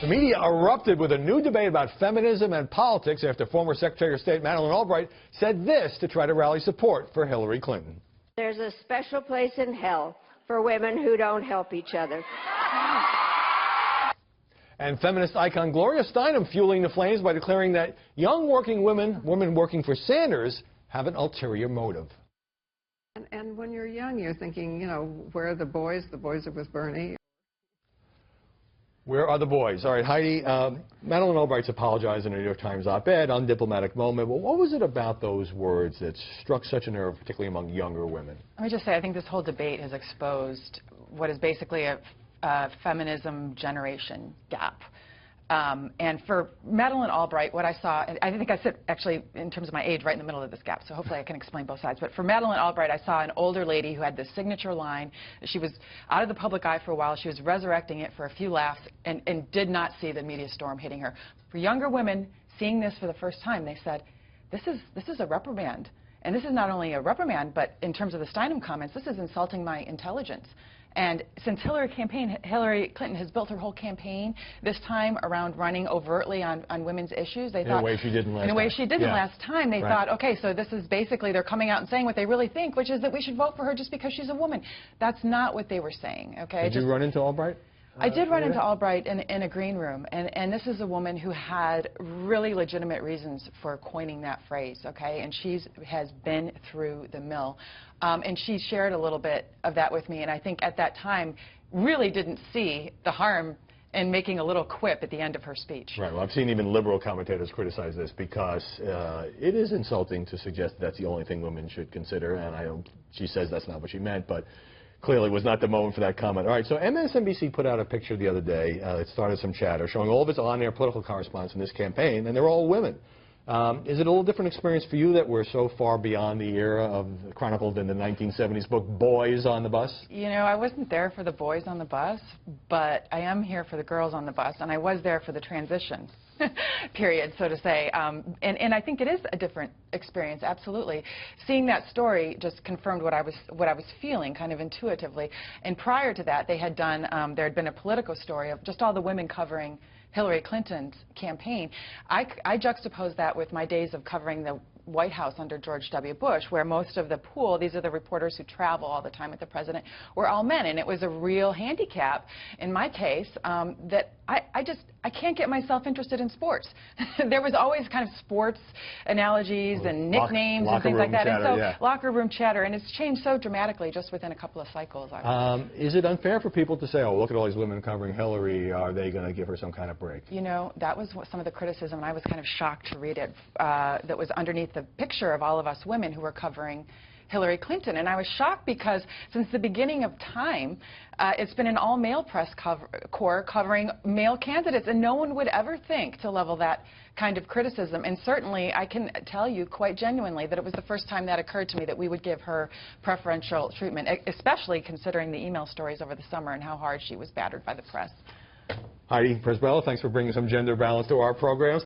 media erupted with a new debate about feminism and politics after former Secretary of State Madeleine Albright said this to try to rally support for Hillary Clinton. There's a special place in hell for women who don't help each other. And feminist icon Gloria Steinem fueling the flames by declaring that young working women working for Sanders, have an ulterior motive. And when you're young, you're thinking, you know, where are the boys? The boys are with Bernie. Where are the boys? All right, Heidi, Madeleine Albright's apologized in a New York Times op-ed, undiplomatic moment. Well, what was it about those words that struck such a nerve, particularly among younger women? Let me just say, I think this whole debate has exposed what is basically a feminism generation gap. And for Madeleine Albright, what I saw, and I think I sit actually in terms of my age right in the middle of this gap, so hopefully I can explain both sides. But for Madeleine Albright, I saw an older lady who had this signature line. She was out of the public eye for a while. She was resurrecting it for a few laughs and did not see the media storm hitting her. For younger women seeing this for the first time, they said, this is a reprimand. And this is not only a reprimand, but in terms of the Steinem comments, this is insulting my intelligence. And since Hillary Clinton has built her whole campaign this time around running overtly on women's issues, they thought... In a way she didn't last time. In a way she didn't last time. They thought, okay, so this is basically, they're coming out and saying what they really think, which is that we should vote for her just because she's a woman. That's not what they were saying, okay? Did you run into Albright? I did run into Albright in a green room, and this is a woman who had really legitimate reasons for coining that phrase, okay? And she has been through the mill. And she shared a little bit of that with me, and I think at that time really didn't see the harm in making a little quip at the end of her speech. Right. Well, I've seen even liberal commentators criticize this because it is insulting to suggest that's the only thing women should consider, and she says that's not what she meant, but clearly was not the moment for that comment. All right, so MSNBC put out a picture the other day. It started some chatter showing all of its on-air political correspondents in this campaign, and they're all women. Is it a little different experience for you that we're so far beyond the era of chronicled in the 1970s book, Boys on the Bus? You know, I wasn't there for the boys on the bus, but I am here for the girls on the bus, and I was there for the transition period, so to say. And I think it is a different experience, absolutely. Seeing that story just confirmed what I was feeling kind of intuitively. And prior to that, they had done, there had been a Politico story of just all the women covering Hillary Clinton's campaign. I juxtaposed that with my days of covering the White House under George W. Bush, where most of the pool, these are the reporters who travel all the time with the president, were all men. And it was a real handicap, in my case, that I can't get myself interested in sports. There was always kind of sports analogies and nicknames and things like that. Chatter, and so locker room chatter, and it's changed so dramatically just within a couple of cycles. Is it unfair for people to say, oh, look at all these women covering Hillary, are they going to give her some kind of break? You know, that was some of the criticism, and I was kind of shocked to read it, that was underneath the picture of all of us women who were covering Hillary Clinton. And I was shocked because since the beginning of time, it's been an all-male press corps covering male candidates, and no one would ever think to level that kind of criticism. And certainly, I can tell you quite genuinely that it was the first time that occurred to me that we would give her preferential treatment, especially considering the email stories over the summer and how hard she was battered by the press. Heidi Presbella, thanks for bringing some gender balance to our programs.